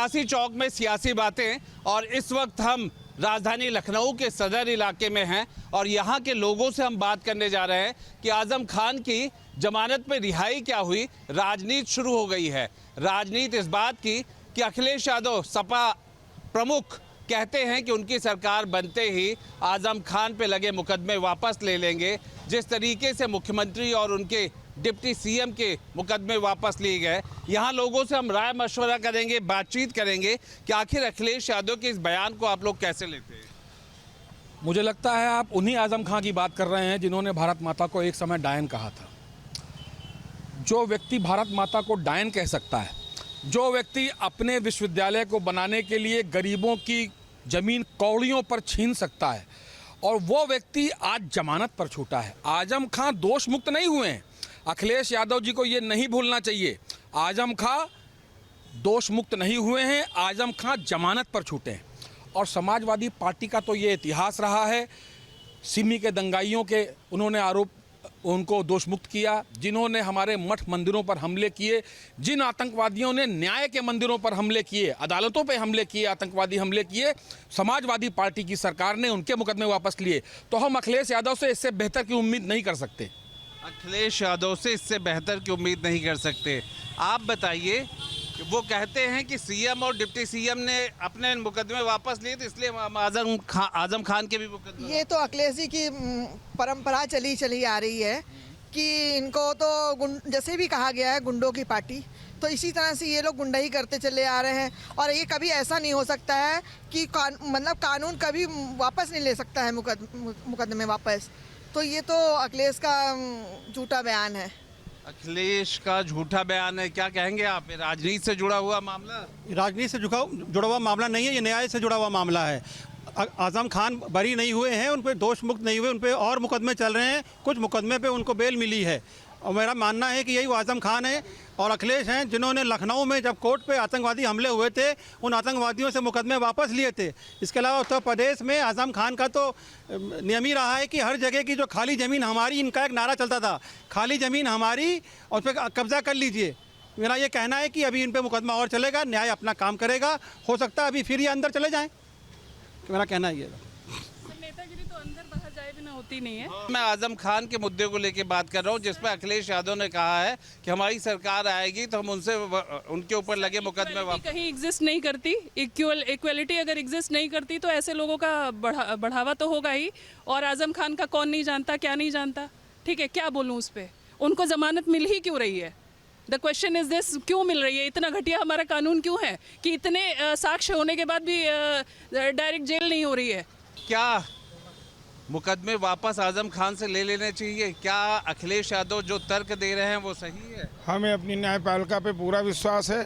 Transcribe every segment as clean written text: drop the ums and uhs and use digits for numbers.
सियासी चौक में सियासी बातें। और इस वक्त हम राजधानी लखनऊ के सदर इलाके में हैं और यहाँ के लोगों से हम बात करने जा रहे हैं कि आजम खान की जमानत पे रिहाई क्या हुई। राजनीति शुरू हो गई है। राजनीति इस बात की कि अखिलेश यादव सपा प्रमुख कहते हैं कि उनकी सरकार बनते ही आजम खान पे लगे मुकदमे वापस ले लेंगे। जिस तरीके से मुख्यमंत्री और उनके डिप्टी सीएम के मुकदमे वापस लिए गए, यहाँ लोगों से हम राय मशवरा करेंगे, बातचीत करेंगे कि आखिर अखिलेश यादव के इस बयान को आप लोग कैसे लेते हैं। मुझे लगता है आप उन्हीं आजम खां की बात कर रहे हैं जिन्होंने भारत माता को एक समय डायन कहा था। जो व्यक्ति भारत माता को डायन कह सकता है, जो व्यक्ति अपने विश्वविद्यालय को बनाने के लिए गरीबों की जमीन कौड़ियों पर छीन सकता है, और वो व्यक्ति आज जमानत पर छूटा है। आजम खां दोष मुक्त नहीं हुए हैं। अखिलेश यादव जी को ये नहीं भूलना चाहिए, आजम खां दोष मुक्त नहीं हुए हैं, आजम खां जमानत पर छूटे हैं। और समाजवादी पार्टी का तो ये इतिहास रहा है। सिमी के दंगाइयों के उन्होंने आरोप, उनको दोष मुक्त किया। जिन्होंने हमारे मठ मंदिरों पर हमले किए, जिन आतंकवादियों ने न्याय के मंदिरों पर हमले किए, अदालतों पे हमले किए, आतंकवादी हमले किए, समाजवादी पार्टी की सरकार ने उनके मुकदमे वापस लिए। तो हम अखिलेश यादव से इससे बेहतर की उम्मीद नहीं कर सकते। अखिलेश यादव से इससे बेहतर की उम्मीद नहीं कर सकते। आप बताइए, वो कहते हैं कि सीएम और डिप्टी सीएम ने अपने मुकदमे वापस लिए, तो इसलिए आजम खान के भी मुकदमे। ये तो अखिलेश जी की परंपरा चली आ रही है कि इनको तो जैसे भी कहा गया है गुंडों की पार्टी, तो इसी तरह से ये लोग गुंडाई करते चले आ रहे हैं। और ये कभी ऐसा नहीं हो सकता है कि कानून कभी वापस नहीं ले सकता है मुकदमे वापस। तो ये तो अखिलेश का झूठा बयान है। अखिलेश का झूठा बयान है, क्या कहेंगे आप? राजनीति से जुड़ा हुआ मामला? राजनीति से जुड़ा हुआ मामला नहीं है, ये न्याय से जुड़ा हुआ मामला है। आजम खान बरी नहीं हुए हैं, उन पर दोष मुक्त नहीं हुए, उन पर और मुकदमे चल रहे हैं। कुछ मुकदमे पे उनको बेल मिली है और मेरा मानना है कि यही वो आजम खान है और अखिलेश हैं जिन्होंने लखनऊ में जब कोर्ट पे आतंकवादी हमले हुए थे, उन आतंकवादियों से मुकदमे वापस लिए थे। इसके अलावा उत्तर प्रदेश में आजम खान का तो नियम ही रहा है कि हर जगह की जो खाली ज़मीन हमारी, इनका एक नारा चलता था, खाली ज़मीन हमारी और उस पर कब्जा कर लीजिए। मेरा ये कहना है कि अभी इन पर मुकदमा और चलेगा, न्याय अपना काम करेगा। हो सकता है अभी फिर ये अंदर चले जाएँ, मेरा कहना ये है। नेतागिरी तो अंदर बाहर जाए बिना होती नहीं है। मैं आजम खान के मुद्दे को लेकर बात कर रहा हूँ, जिसमें अखिलेश यादव ने कहा है कि हमारी सरकार आएगी तो हम उनके ऊपर लगे मुकदमे वापस। कहीं एग्जिस्ट नहीं करती, इक्वलिटी अगर एग्जिस्ट नहीं करती तो ऐसे लोगों का बढ़ावा तो होगा ही। और आजम खान का कौन नहीं जानता, क्या नहीं जानता, ठीक है, क्या बोलूँ उस पर। उनको जमानत मिल ही क्यों रही है? द क्वेश्चन इज दिस, क्यों मिल रही है? इतना घटिया हमारा कानून क्यों है कि इतने साक्ष्य होने के बाद भी डायरेक्ट जेल नहीं हो रही है? क्या मुकदमे वापस आजम खान से ले लेने चाहिए? क्या अखिलेश यादव जो तर्क दे रहे हैं वो सही है? हमें अपनी न्यायपालिका पे पूरा विश्वास है।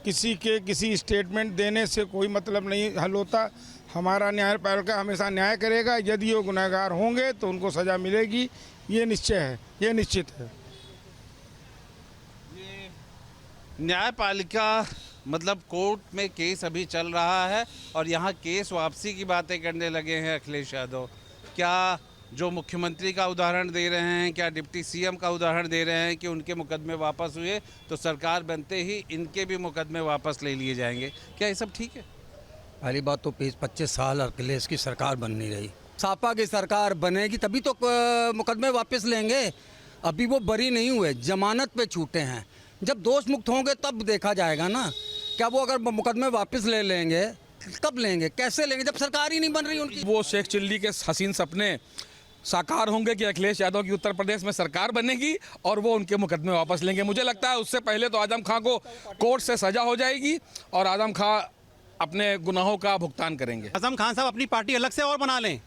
किसी स्टेटमेंट देने से कोई मतलब नहीं हल होता। हमारा न्यायपालिका हमेशा न्याय करेगा। यदि वो गुनहगार होंगे तो उनको सज़ा मिलेगी, ये निश्चय है, ये निश्चित है। न्यायपालिका मतलब कोर्ट में केस अभी चल रहा है और यहाँ केस वापसी की बातें करने लगे हैं अखिलेश यादव। क्या जो मुख्यमंत्री का उदाहरण दे रहे हैं, क्या डिप्टी सीएम का उदाहरण दे रहे हैं कि उनके मुकदमे वापस हुए तो सरकार बनते ही इनके भी मुकदमे वापस ले लिए जाएंगे? क्या ये सब ठीक है? पहली बात तो 25 साल अखिलेश की सरकार बन नहीं रही। सपा की सरकार बनेगी तभी तो मुकदमे वापस लेंगे। अभी वो बरी नहीं हुए, जमानत पे छूटे हैं। जब दोष मुक्त होंगे तब देखा जाएगा ना। क्या वो अगर मुकदमे वापस ले लेंगे, कब लेंगे, कैसे लेंगे, जब सरकार ही नहीं बन रही उनकी? वो शेख चिल्ली के हसीन सपने साकार होंगे कि अखिलेश यादव की उत्तर प्रदेश में सरकार बनेगी और वो उनके मुकदमे वापस लेंगे। मुझे लगता है उससे पहले तो आजम खां को कोर्ट से सजा हो जाएगी और आजम खां अपने गुनाहों का भुगतान करेंगे। आजम खान साहब अपनी पार्टी अलग से और बना लें।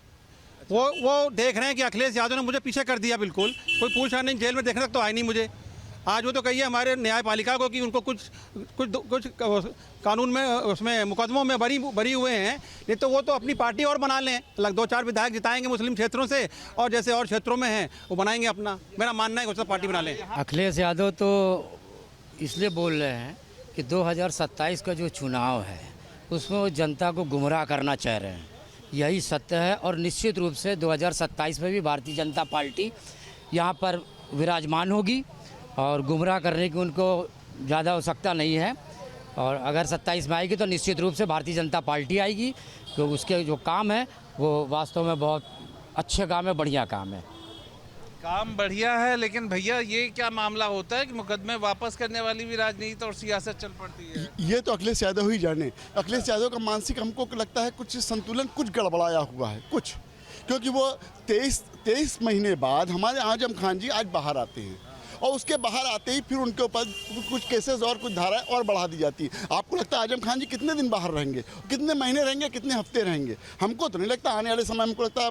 वो देख रहे हैं कि अखिलेश यादव ने मुझे पीछे कर दिया, बिल्कुल कोई पूछ रहा नहीं, जेल में देखने तक तो आए नहीं मुझे। आज वो तो कहिए हमारे न्यायपालिका को कि उनको कुछ कानून में उसमें मुकदमों में बरी हुए हैं, नहीं तो वो तो अपनी पार्टी और बना लें। अलग 2-4 विधायक जिताएंगे मुस्लिम क्षेत्रों से और जैसे और क्षेत्रों में हैं वो बनाएंगे अपना। मेरा मानना है कि उससे पार्टी बना लें। अखिलेश यादव तो इसलिए बोल रहे हैं कि 2027 का जो चुनाव है उसमें वो जनता को गुमराह करना चाह रहे हैं, यही सत्य है। और निश्चित रूप से 2027 में भी भारतीय जनता पार्टी यहाँ पर विराजमान होगी और गुमराह करने की उनको ज़्यादा आवश्यकता नहीं है। और अगर 27 में आएगी तो निश्चित रूप से भारतीय जनता पार्टी आएगी, क्योंकि उसके जो काम है वो वास्तव में बहुत अच्छे काम है, बढ़िया काम है। काम बढ़िया है, लेकिन भैया ये क्या मामला होता है कि मुकदमे वापस करने वाली भी राजनीति और सियासत चल पड़ती है? ये तो अखिलेश यादव ही जाने। अखिलेश यादव का मानसिक हमको लगता है कुछ संतुलन कुछ गड़बड़ाया हुआ है कुछ, क्योंकि वो 23 महीने बाद हमारे आजम खान जी आज बाहर आते हैं और उसके बाहर आते ही फिर उनके ऊपर कुछ केसेस और कुछ धाराएं और बढ़ा दी जाती है। आपको लगता है आजम खान जी कितने दिन बाहर रहेंगे, कितने महीने रहेंगे, कितने हफ्ते रहेंगे? हमको तो नहीं लगता। आने वाले समय हमको लगता है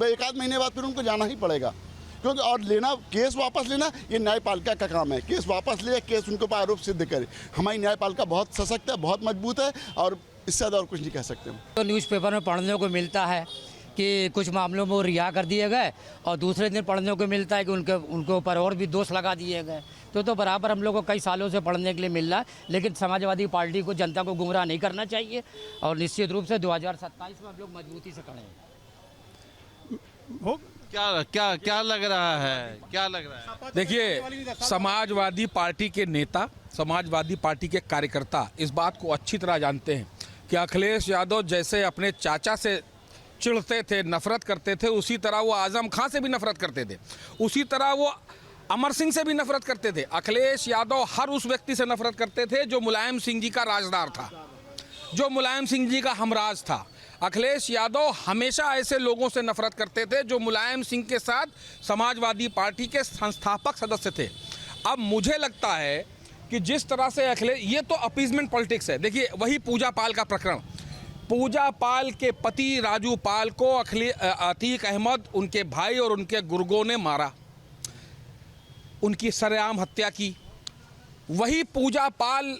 1 आध महीने बाद फिर उनको जाना ही पड़ेगा, क्योंकि और लेना केस वापस लेना ये न्यायपालिका का काम है। केस वापस ले, केस उनके ऊपर आरोप सिद्ध करे। हमारी न्यायपालिका बहुत सशक्त है, बहुत मजबूत है और इससे ज़्यादा और कुछ नहीं कह सकते हम। तो न्यूज़पेपर में पढ़ने को मिलता है कि कुछ मामलों में वो रिहा कर दिए गए और दूसरे दिन पढ़ने को मिलता है कि उनके ऊपर और भी दोष लगा दिए गए। तो बराबर हम लोग को कई सालों से पढ़ने के लिए मिल रहा है, लेकिन समाजवादी पार्टी को जनता को गुमराह नहीं करना चाहिए और निश्चित रूप से 2027 में हम लोग मजबूती से खड़े हैं। क्या लग रहा है, क्या लग रहा है? देखिए, समाजवादी पार्टी के नेता, समाजवादी पार्टी के कार्यकर्ता इस बात को अच्छी तरह जानते हैं कि अखिलेश यादव जैसे अपने चाचा से चिढ़ते थे, नफरत करते थे, उसी तरह वो आजम खान से भी नफरत करते थे, उसी तरह वो अमर सिंह से भी नफरत करते थे। अखिलेश यादव हर उस व्यक्ति से नफरत करते थे जो मुलायम सिंह जी का राजदार था, जो मुलायम सिंह जी का हमराज था। अखिलेश यादव हमेशा ऐसे लोगों से नफरत करते थे जो मुलायम सिंह के साथ समाजवादी पार्टी के संस्थापक सदस्य थे। अब मुझे लगता है कि जिस तरह से अखिलेश, ये तो अपीजमेंट पॉलिटिक्स है। देखिए, वही पूजा पाल का प्रकरण, पूजा पाल के पति राजू पाल को अतीक अहमद, उनके भाई और उनके गुर्गों ने मारा, उनकी सरेआम हत्या की। वही पूजा पाल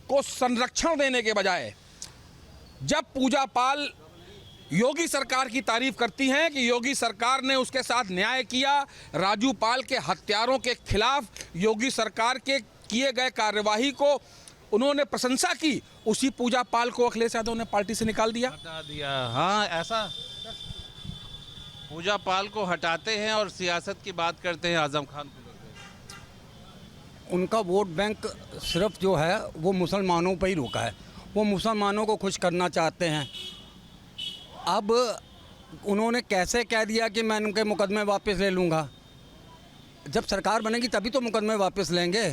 को संरक्षण देने के बजाय जब पूजा पाल योगी सरकार की तारीफ करती हैं कि योगी सरकार ने उसके साथ न्याय किया, राजू पाल के हत्यारों के खिलाफ योगी सरकार के किए गए कार्यवाही को उन्होंने प्रशंसा की, उसी पूजा पाल को अखिलेश यादव ने पार्टी से निकाल दिया, हटा दिया। हाँ, ऐसा पूजा पाल को हटाते हैं और सियासत की बात करते हैं आजम खान को। उनका वोट बैंक सिर्फ जो है वो मुसलमानों पर ही रुका है। वो मुसलमानों को खुश करना चाहते हैं। अब उन्होंने कैसे कह दिया कि मैं उनके मुकदमे वापस ले लूँगा? जब सरकार बनेगी तभी तो मुकदमे वापस लेंगे।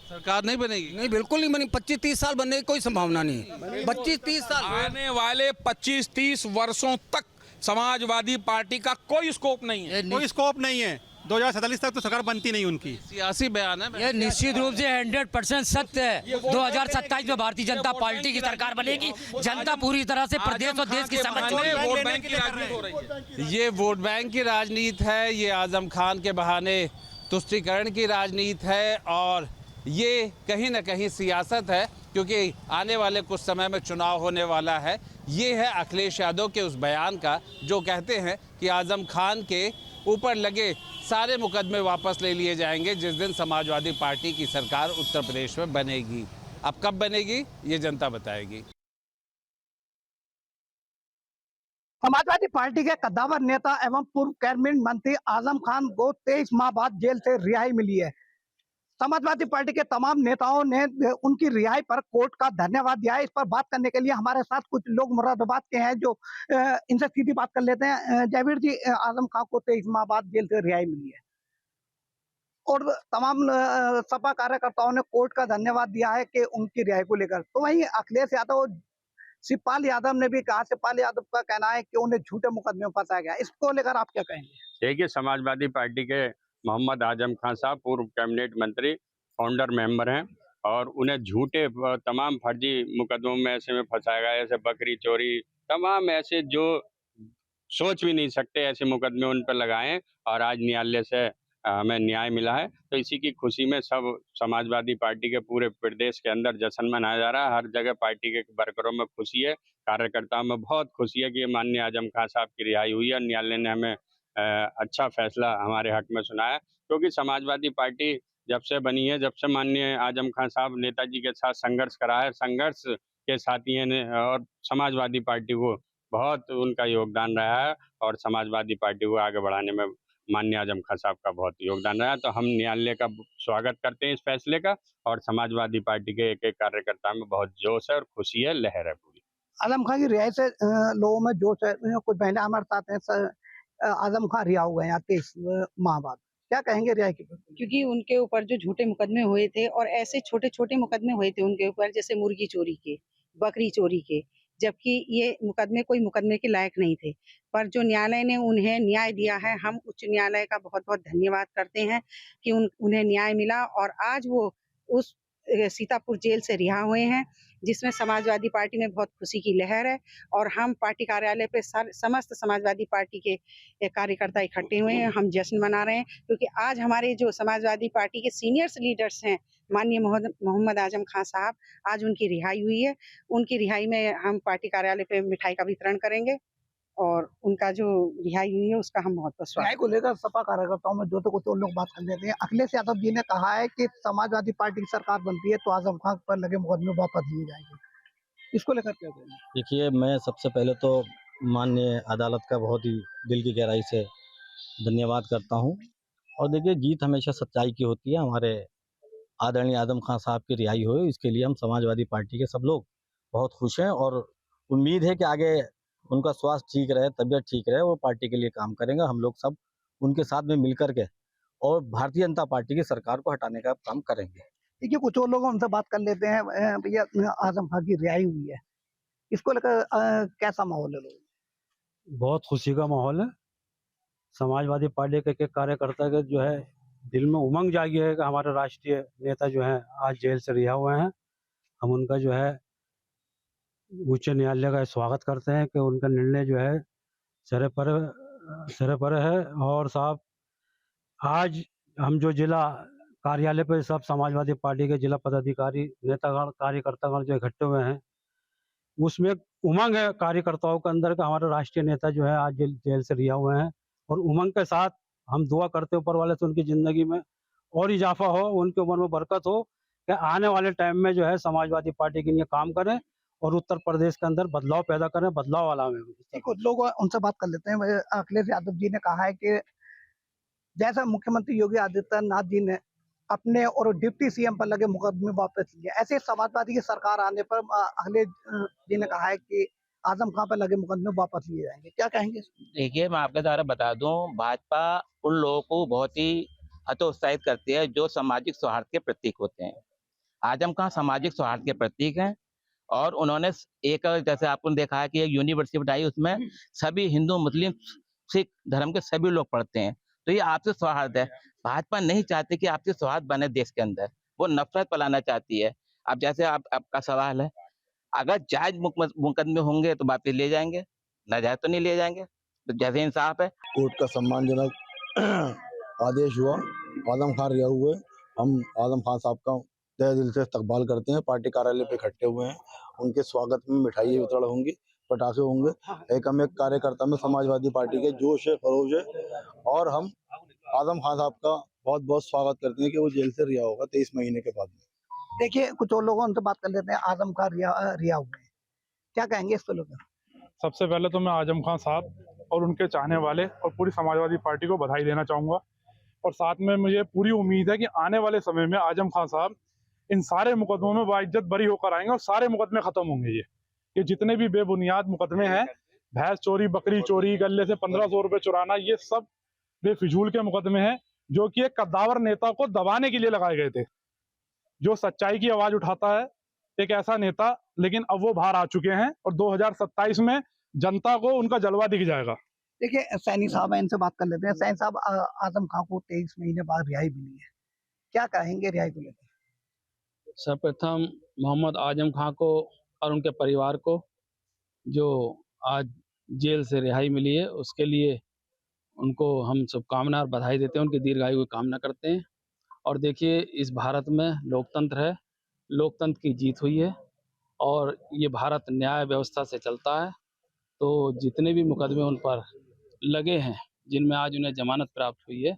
सरकार नहीं बनेगी? नहीं, बिल्कुल नहीं बनी। 25-30 साल बनने की कोई संभावना नहीं। 25-30 साल आने वाले 25-30 वर्षों तक समाजवादी पार्टी का कोई स्कोप नहीं है। कोई स्कोप नहीं है। 2047 तक तो सरकार बनती नहीं उनकी। सियासी बयान है। ये निश्चित रूप से 100% सत्य है। 2027 में भारतीय जनता पार्टी की सरकार बनेगी। जनता पूरी तरह से प्रदेश और देश की समझ वोट बैंक की राजनीति हो रही है। ये वोट बैंक की राजनीति है, ये आजम खान के बहाने तुष्टीकरण की राजनीति है और ये कहीं ना कहीं सियासत है, क्योंकि आने वाले कुछ समय में चुनाव होने वाला है। ये है अखिलेश यादव के उस बयान का जो कहते हैं कि आजम खान के ऊपर लगे सारे मुकदमे वापस ले लिए जाएंगे जिस दिन समाजवादी पार्टी की सरकार उत्तर प्रदेश में बनेगी। अब कब बनेगी ये जनता बताएगी। समाजवादी पार्टी के कद्दावर नेता एवं पूर्व कैबिनेट मंत्री आजम खान को 23 माह बाद जेल से रिहाई मिली है। समाजवादी पार्टी के तमाम नेताओं ने उनकी रिहाई पर कोर्ट का धन्यवाद दिया है। इस पर बात करने के लिए हमारे साथ कुछ लोग मुरादाबाद के हैं जो इनसे सीधी बात कर लेते हैं। जयवीर जी, आजम खान को 23 माह बाद जेल से रिहाई मिली है और तमाम सपा कार्यकर्ताओं ने कोर्ट का धन्यवाद दिया है कि उनकी रिहाई को लेकर। तो वहीं अखिलेश यादव, शिवपाल यादव ने भी कहा, शिवपाल यादव का कहना है कि उन्हें झूठे मुकदमे में फंसाया गया। इसको लेकर आप क्या कहेंगे? देखिए, समाजवादी पार्टी के मोहम्मद आजम खान साहब पूर्व कैबिनेट मंत्री, फाउंडर मेंबर हैं और उन्हें झूठे तमाम फर्जी मुकदमों में ऐसे में फंसाया गया, ऐसे बकरी चोरी, तमाम ऐसे जो सोच भी नहीं सकते ऐसे मुकदमे उन पर लगाए और आज न्यायालय से हमें न्याय मिला है। तो इसी की खुशी में सब समाजवादी पार्टी के पूरे प्रदेश के अंदर जश्न मनाया जा रहा है। हर जगह पार्टी के वर्करों में खुशी है, कार्यकर्ताओं में बहुत खुशी है कि माननीय आजम खान साहब की रिहाई हुई है। न्यायालय ने हमें अच्छा फैसला हमारे हक में सुनाया, क्योंकि समाजवादी पार्टी जब से बनी है, जब से माननीय आजम खान साहब नेताजी के साथ संघर्ष करा है, संघर्ष के साथियों ने और समाजवादी पार्टी को बहुत उनका योगदान रहा है और समाजवादी पार्टी को आगे बढ़ाने में माननीय आजम खान साहब का बहुत योगदान रहा। तो हम न्यायालय का स्वागत करते हैं इस फैसले का, और समाजवादी पार्टी के एक एक कार्यकर्ता में बहुत जोश है और खुशी है, लहर है पूरी। आजम खान की रिहाई से लोगों में जोश है। कुछ महिला हमारे साथ हैं। आजम खान रिहा हुए हैं 23 माह बाद, क्या कहेंगे रिहाई की? क्योंकि उनके ऊपर जो झूठे मुकदमे हुए थे और ऐसे छोटे छोटे मुकदमे हुए थे उनके ऊपर, जैसे मुर्गी चोरी के, बकरी चोरी के, जबकि ये मुकदमे कोई मुकदमे के लायक नहीं थे। पर जो न्यायालय ने उन्हें न्याय दिया है, हम उच्च न्यायालय का बहुत बहुत धन्यवाद करते हैं कि उन्हें न्याय मिला और आज वो उस सीतापुर जेल से रिहा हुए हैं, जिसमें समाजवादी पार्टी में बहुत खुशी की लहर है। और हम पार्टी कार्यालय पे समस्त समाजवादी पार्टी के कार्यकर्ता इकट्ठे हुए हैं, हम जश्न मना रहे हैं, क्योंकि आज हमारे जो समाजवादी पार्टी के सीनियर्स लीडर्स हैं, माननीय मोहम्मद आजम खान साहब, आज उनकी रिहाई हुई है। उनकी रिहाई में हम पार्टी कार्यालय पे मिठाई का वितरण करेंगे और उनका जो रिहाई हुई है उसका हम बहुत बहुत रिहाई को लेकर सपा कार्यकर्ताओं में जो तो कुछ और लोग बात कर लेते हैं। अखिलेश यादव जी ने कहा है कि समाजवादी पार्टी की सरकार बनती है तो आजम खान पर लगे मुकदमे वापस लिए जाएंगे। इसको लेकर क्या कहेंगे? देखिए, मैं सबसे पहले तो माननीय अदालत का बहुत ही दिल की गहराई से धन्यवाद करता हूं। और देखिए, जीत हमेशा सच्चाई की होती है। हमारे आदरणीय आजम खान साहब की रिहाई हो, इसके लिए हम समाजवादी पार्टी के सब लोग बहुत खुश हैं और उम्मीद है कि आगे उनका स्वास्थ्य ठीक रहे, तबीयत ठीक रहे, वो पार्टी के लिए काम करेंगे। हम लोग सब उनके साथ में मिलकर के और भारतीय जनता पार्टी की सरकार को हटाने का काम करेंगे। देखिए, कुछ और लोग उनसे बात कर लेते हैं। भैया, आजम खान की रिहाई हुई है, इसको लेकर कैसा माहौल है? लोग बहुत खुशी का माहौल है। समाजवादी पार्टी के कार्यकर्ता के जो है दिल में उमंग जागी है कि हमारे राष्ट्रीय नेता जो हैं आज जेल से रिहा हुए हैं। हम उनका जो है उच्च न्यायालय का स्वागत करते हैं कि उनका निर्णय जो है सिरे पर है। और साहब, आज हम जो जिला कार्यालय पर सब समाजवादी पार्टी के जिला पदाधिकारी, नेतागण, कार्यकर्तागण जो इकट्ठे हुए हैं, उसमें उमंग है कार्यकर्ताओं के अंदर का हमारे राष्ट्रीय नेता जो है आज जेल से रिहा हुए हैं। और उमंग के साथ हम दुआ करते हैं ऊपर वाले से उनकी ज़िंदगी में और इजाफा हो, उनकी उम्र में बरकत हो, कि आने वाले टाइम में जो है समाजवादी पार्टी के लिए काम करें और उत्तर प्रदेश के अंदर बदलाव पैदा करें, बदलाव वाला में। कुछ लोग उनसे बात कर लेते हैं। अखिलेश यादव जी ने कहा है कि जैसा मुख्यमंत्री योगी आदित्यनाथ जी ने अपने और डिप्टी सीएम पर लगे मुकदमे वापस लिए, ऐसे समाजवादी की सरकार आने पर अखिलेश जी ने कहा है कि आजम खान पर लगे मुकदमे वापस लिए जाएंगे। क्या कहेंगे? देखिए, मैं आपके द्वारा बता दूं, भाजपा उन लोगों को बहुत ही हतोत्साहित करती है जो सामाजिक सौहार्द के प्रतीक होते हैं। आजम खान सामाजिक सौहार्द के प्रतीक हैं और उन्होंने एक, जैसे आपने देखा है कि एक यूनिवर्सिटी बनाई, उसमें सभी हिंदू, मुस्लिम, सिख धर्म के सभी लोग पढ़ते हैं। तो ये आपसी सौहार्द है। भाजपा नहीं चाहती कि आपसी सौहार्द बने देश के अंदर, वो नफरत फैलाना चाहती है। अब जैसे आपका सवाल है, अगर जायज मुकदमे होंगे तो वापस ले जाएंगे, नाजायज तो नहीं ले जाएंगे, तो जैसे इंसाफ है। कोर्ट का सम्मानजनक आदेश हुआ, आजम खान रिहा हुए। हम आजम खान साहब का तहे दिल से इस्तकबाल करते हैं। पार्टी कार्यालय पे इकट्ठे हुए हैं, उनके स्वागत में मिठाई वितरण होंगी, पटाखे होंगे। एक कार्यकर्ता में समाजवादी पार्टी के जोश है, खरोश है और हम आजम खान साहब का बहुत बहुत स्वागत करते हैं कि वो जेल से रिहा होगा 23 महीने के बाद में। देखिए, कुछ और लोगों उनसे बात कर लेते हैं। आजम खान रिहा हुए हैं, क्या कहेंगे इसको लेकर? सबसे पहले तो मैं आजम खान साहब और उनके चाहने वाले और पूरी समाजवादी पार्टी को बधाई देना चाहूँगा। और साथ में मुझे पूरी उम्मीद है कि आने वाले समय में आजम खान साहब इन सारे मुकदमों में बाइज्जत बरी होकर आएंगे और सारे मुकदमे खत्म होंगे। ये जितने भी बेबुनियाद मुकदमे हैं, भैंस चोरी, बकरी चोरी, गले से 1500 रुपये चुराना, ये सब बेफिजूल के मुकदमे हैं जो कि एक कद्दावर नेता को दबाने के लिए लगाए गए थे। जो सच्चाई की आवाज उठाता है, एक ऐसा नेता, लेकिन अब वो बाहर आ चुके हैं और 2027 में जनता को उनका जलवा दिख जाएगा। देखिए, सैनी साहब है, इनसे बात कर लेते हैं। सैनी साहब, आजम खान को 23 महीने बाद रिहाई मिली है, क्या कहेंगे रिहाई को लेकर? सर्वप्रथम मोहम्मद आजम खान को और उनके परिवार को जो आज जेल से रिहाई मिली है, उसके लिए उनको हम शुभकामना और बधाई देते हैं, उनकी दीर्घायु की कामना करते हैं। और देखिए, इस भारत में लोकतंत्र है, लोकतंत्र की जीत हुई है और ये भारत न्याय व्यवस्था से चलता है। तो जितने भी मुकदमे उन पर लगे हैं, जिनमें आज उन्हें जमानत प्राप्त हुई है,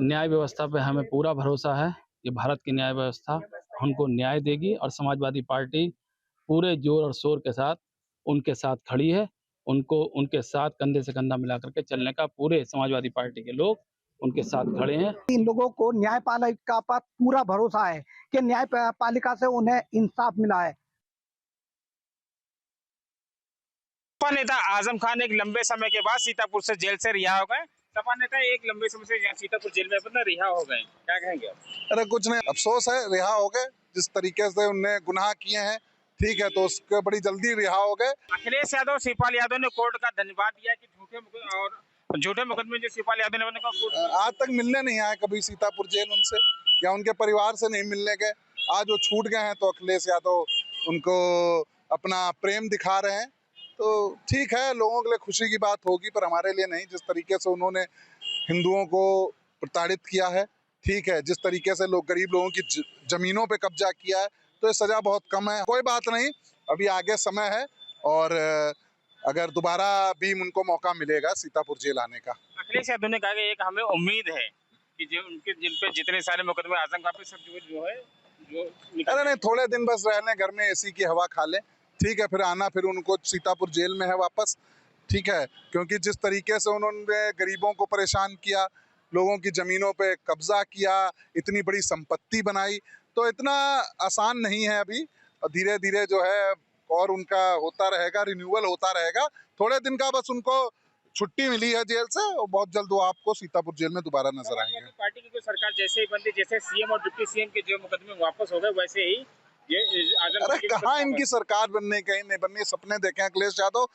न्याय व्यवस्था पे हमें पूरा भरोसा है। ये भारत की न्याय व्यवस्था उनको न्याय देगी और समाजवादी पार्टी पूरे जोर और शोर के साथ उनके साथ खड़ी है उनको उनके साथ कंधे से कंधा मिला करके चलने का पूरे समाजवादी पार्टी के लोग उनके साथ खड़े हैं। इन लोगों को न्यायपालिका पर पूरा भरोसा है कि न्यायपालिका से उन्हें इंसाफ मिला है। सपा नेता आजम खान एक लंबे समय के बाद सीतापुर से जेल से रिहा हो गए। सपा नेता एक लंबे समय से सीतापुर जेल में अपना रिहा हो गए, क्या कहेंगे आप? अरे कुछ नहीं, अफसोस है, रिहा हो गए। जिस तरीके से उनने गुनाह किए हैं, ठीक है, तो उसके बड़ी जल्दी रिहा हो गए। अखिलेश यादव, शिवपाल यादव ने कोर्ट का धन्यवाद दिया कि झूठे मुकदमे जो शिवपाल यादव ने कोर्ट आज तक मिलने नहीं आए कभी सीतापुर जेल उनसे, या उनके परिवार से नहीं मिलने गए। आज वो छूट गए हैं तो अखिलेश यादव उनको अपना प्रेम दिखा रहे हैं। तो ठीक है, लोगों के लिए खुशी की बात होगी, पर हमारे लिए नहीं। जिस तरीके से उन्होंने हिंदुओं को प्रताड़ित किया है, ठीक है, जिस तरीके से लोग गरीब लोगों की जमीनों पे कब्जा किया है, तो ये सजा बहुत कम है। कोई बात नहीं, अभी आगे समय है और अगर दोबारा भी उनको मौका मिलेगा सीतापुर जेल आने का। अखिलेश यादव ने कहा कि एक हमें उम्मीद है कि जो उनके जिन पे जितने सारे मुकदमे आजम खान पे सब जो है अरे नहीं, थोड़े दिन बस रहने घर में एसी की हवा खा लें, ठीक है, फिर आना, फिर उनको सीतापुर जेल में है वापस, ठीक है, क्योंकि जिस तरीके से उन्होंने गरीबों को परेशान किया, लोगों की ज़मीनों पे कब्जा किया, इतनी बड़ी संपत्ति बनाई, तो इतना आसान नहीं है अभी। धीरे धीरे जो है और उनका होता रहेगा, रिन्यूअल होता रहेगा। थोड़े दिन का बस उनको छुट्टी मिली है जेल से, और बहुत जल्द वो आपको सीतापुर जेल में दोबारा नजर आएंगे। पार्टी की कोई सरकार जैसे ही बनती, जैसे सीएम और डिप्टी सीएम के जो मुकदमे वापस हो गए, वैसे ही अरे कहाँ इनकी सरकार बनने, कहीं नहीं बननी। सपने देखे अखिलेश यादव,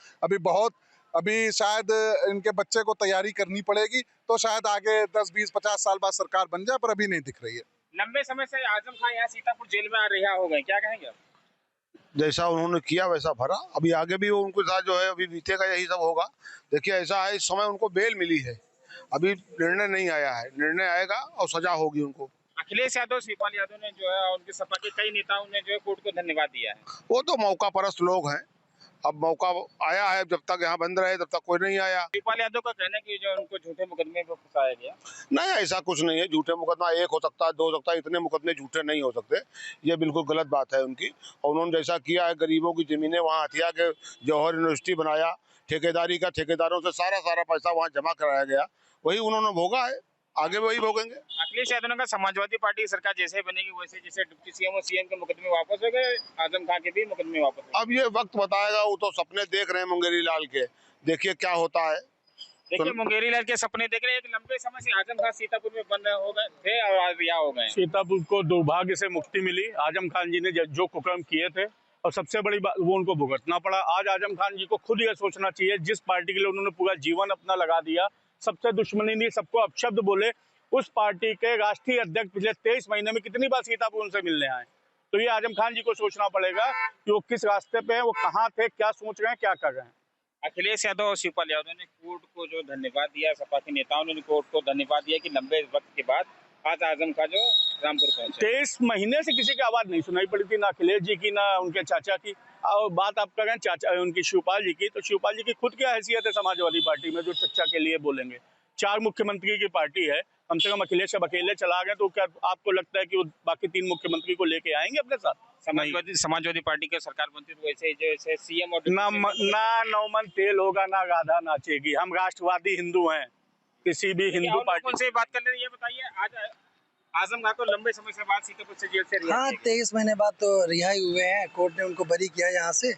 अभी शायद इनके बच्चे को तैयारी करनी पड़ेगी, तो शायद आगे 10, 20, 50 साल बाद सरकार बन जाए, पर अभी नहीं दिख रही है। लंबे समय से आजम खान यहाँ सीतापुर जेल में रिहा हो गए, क्या कहेंगे आप? जैसा उन्होंने किया वैसा भरा, अभी आगे भी वो उनके साथ जो है अभी बीतेगा, यही सब होगा। देखिए ऐसा है, इस समय उनको बेल मिली है, अभी निर्णय नहीं आया है, निर्णय आएगा और सजा होगी उनको। अखिलेश यादव, शिवपाल यादव ने जो है, उनके सपा के कई नेताओं ने जो है कोर्ट को धन्यवाद दिया है। वो तो मौका परस्त लोग हैं, अब मौका आया है, जब तक यहाँ बंद रहे तब तक कोई नहीं आया। शिवपाल यादव का कहना है कि जो उनको झूठे मुकदमे में फंसाया गया। नहीं, ऐसा कुछ नहीं है। झूठे मुकदमा एक हो सकता है, दो हो सकता है, इतने मुकदमे झूठे नहीं हो सकते। ये बिल्कुल गलत बात है उनकी। और उन्होंने जैसा किया है, गरीबों की ज़मीनें वहाँ हथिया के जौहर यूनिवर्सिटी बनाया, ठेकेदारी का, ठेकेदारों से सारा पैसा वहाँ जमा कराया गया, वही उन्होंने भोगा है, आगे वही भोगेंगे। अखिलेश यादव ने कहा समाजवादी पार्टी की सरकार जैसे बनेगी वैसे, जैसे डिप्टी सीएम और सीएम के मुकदमे वापस हो गए, आजम खान के भी मुकदमे वापस हो गए। अब ये वक्त बताएगा, वो तो सपने देख रहे हैं मुंगेरी लाल के, देखिए क्या होता है। देखिए मुंगेरी लाल के सपने देख रहे हैं। एक लंबे समय से आजम खान सीतापुर में बंद हो गए थे और आज रिहा हो गए। सीतापुर को दुर्भाग्य से मुक्ति मिली। आजम खान जी ने जो कुकर्म किए थे, और सबसे बड़ी बात वो उनको भुगतना पड़ा। आज आजम खान जी को खुद यह सोचना चाहिए, जिस पार्टी के लिए उन्होंने पूरा जीवन अपना लगा दिया, सबसे दुश्मनी नहीं, सबको अपशब्द बोले, उस पार्टी के राष्ट्रीय अध्यक्ष पिछले 23 महीने में कितनी बार सीतापुर उनसे मिलने आए। तो ये आजम खान जी को सोचना पड़ेगा कि वो किस रास्ते पे हैं, वो कहाँ थे, क्या सोच रहे हैं, क्या कर रहे हैं। अखिलेश यादव और शिवपाल यादव ने कोर्ट को जो धन्यवाद दिया, सपा के नेताओं ने कोर्ट को धन्यवाद दिया कि लंबे वक्त के बाद आज आजम खान जो रामपुर पहुंचे। 23 महीने से किसी की आवाज नहीं सुनाई पड़ी थी, ना अखिलेश जी की, ना उनके चाचा की। और बात आप करें चाचा उनकी शिवपाल जी की, तो शिवपाल जी की खुद क्या हैसियत है समाजवादी पार्टी में जो चर्चा के लिए बोलेंगे। 4 मुख्यमंत्री की पार्टी है, कम से कम अखिलेश अब अकेले चला गए, तो क्या आपको लगता है कि वो बाकी 3 मुख्यमंत्री को लेके आएंगे अपने साथ? समाजवादी पार्टी की सरकार बनती तो वैसे जैसे सीएम और ना नौमन तेल होगा, ना राधा नाचेगी। हम राष्ट्रवादी हिंदू हैं, किसी भी हिंदू पार्टी से बात कर रहे हैं। ये बताइए, आज आजम खान को लंबे समय से बाद सीतापुर से जेल से रिहा। हाँ, 23 महीने बाद तो रिहाई हुए हैं, कोर्ट ने उनको बरी किया यहाँ से।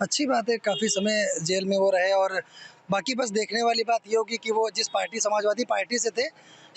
अच्छी बात है, काफ़ी समय जेल में वो रहे। और बाकी बस देखने वाली बात ये होगी कि वो जिस पार्टी, समाजवादी पार्टी से थे,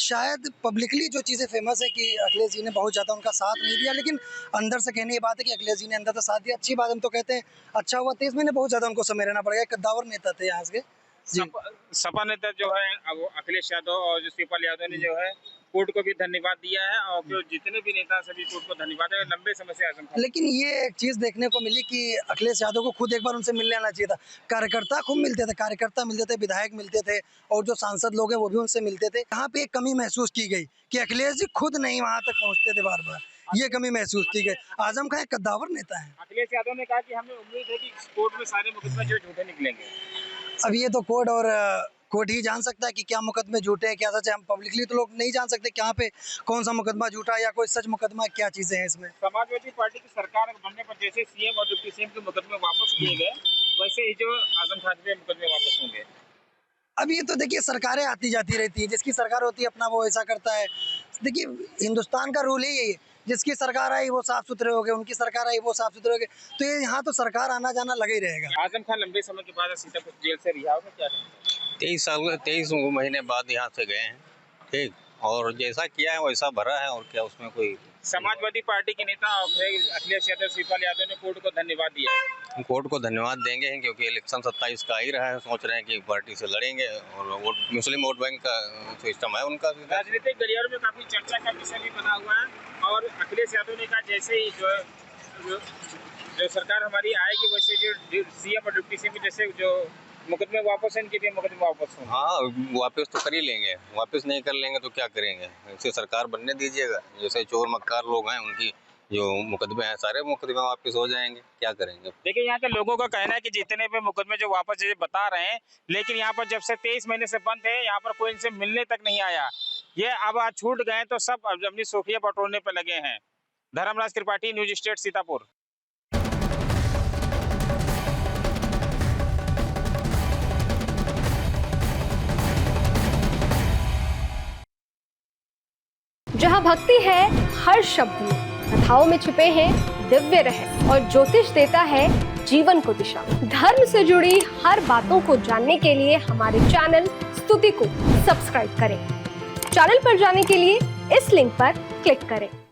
शायद पब्लिकली जो चीज़ें फेमस है कि अखिलेश जी ने बहुत ज़्यादा उनका साथ नहीं दिया, लेकिन अंदर से कहने की बात है कि अखिलेश जी ने अंदर से साथ दिया। अच्छी बात, हम तो कहते हैं अच्छा हुआ। 23 महीने बहुत ज़्यादा उनको समय रहना पड़ेगा। कद्दावर नेता थे यहाँ के। सपा नेता जो है अखिलेश यादव और शिवपाल यादव ने जो है कोर्ट को भी धन्यवाद दिया है, और जो जितने भी नेता सभी कोर्ट को धन्यवाद है। लंबे समय से आजम खान, लेकिन ये एक चीज़ देखने को मिली कि अखिलेश यादव को खुद एक बार उनसे मिलने आना चाहिए था। कार्यकर्ता खूब मिलते थे, कार्यकर्ता मिलते थे, विधायक मिलते थे, और जो सांसद लोग हैं वो भी उनसे मिलते थे। यहाँ पे एक कमी महसूस की गई कि अखिलेश जी खुद नहीं वहाँ तक पहुँचते थे बार बार, ये कमी महसूस की गई। आजम खान एक कद्दावर नेता है। अखिलेश यादव ने कहा कि हमें उम्मीद है कि कोर्ट में सारे मुकदमे जो झूठे निकलेंगे। अब ये तो कोर्ट ही जान सकता है कि क्या मुकदमे झूठे हैं, क्या सच है। हम पब्लिकली तो लोग नहीं जान सकते कि यहाँ पे कौन सा मुकदमा झूठा है या कोई सच मुकदमा, क्या चीजें हैं इसमें। समाजवादी पार्टी की सरकार बनने पर जैसे सीएम और डिप्टी सीएम के मुकदमे वापस लिए गए, वैसे ही जो आजम खान पे मुकदमे वापस होंगे। अब ये तो देखिए सरकारें आती जाती रहती है, जिसकी सरकार होती है अपना वो ऐसा करता है। देखिए हिंदुस्तान का रूल ही यही है, जिसकी सरकार आई वो साफ सुथरे हो गए, उनकी सरकार आई वो साफ सुथरे हो गए, तो ये यहाँ तो सरकार आना जाना लगा ही रहेगा। आजम खान लंबे समय के बाद सीतापुर जेल से रिहा हुए, क्या कहेंगे? 23 महीने बाद यहाँ से गए हैं, ठीक, और जैसा किया है वैसा भरा है, और क्या उसमें कोई। समाजवादी पार्टी के नेता अखिलेश यादव, शिवपाल यादव ने कोर्ट को धन्यवाद दिया है। कोर्ट को धन्यवाद देंगे हैं क्योंकि इलेक्शन 27 का आ ही रहा है, सोच रहे हैं कि पार्टी से लड़ेंगे, और मुस्लिम वोट बैंक का सिस्टम है उनका। राजनीतिक गलियारों में काफी चर्चा का विषय भी बना हुआ है, और अखिलेश यादव ने कहा जैसे ही जो सरकार हमारी आएगी वैसे जो सीएम और डिप्टी सीएम जैसे जो मुकदमे वापस हैं, इनके भी मुकदमे वापस होंगे। हाँ, वापस तो कर ही लेंगे, वापस नहीं कर लेंगे तो क्या करेंगे, ऐसे सरकार बनने दीजिएगा। जैसे चोर मक्कार लोग हैं उनकी जो मुकदमे हैं सारे मुकदमे वापस हो जाएंगे, क्या करेंगे। देखिए यहाँ के लोगों का कहना है कि जितने भी मुकदमे जो वापस ये बता रहे हैं, लेकिन यहाँ पर जब से 23 महीने से बंद है, यहाँ पर कोई इनसे मिलने तक नहीं आया। ये अब आज छूट गए तो सब अपनी सोखियां बटोरने पर लगे हैं। Dharmraj Tripathi, news state, Sitapur. जहाँ भक्ति है हर शब्द में, कथाओं में छुपे हैं दिव्य रहस्य, और ज्योतिष देता है जीवन को दिशा। धर्म से जुड़ी हर बातों को जानने के लिए हमारे चैनल स्तुति को सब्सक्राइब करें। चैनल पर जाने के लिए इस लिंक पर क्लिक करें।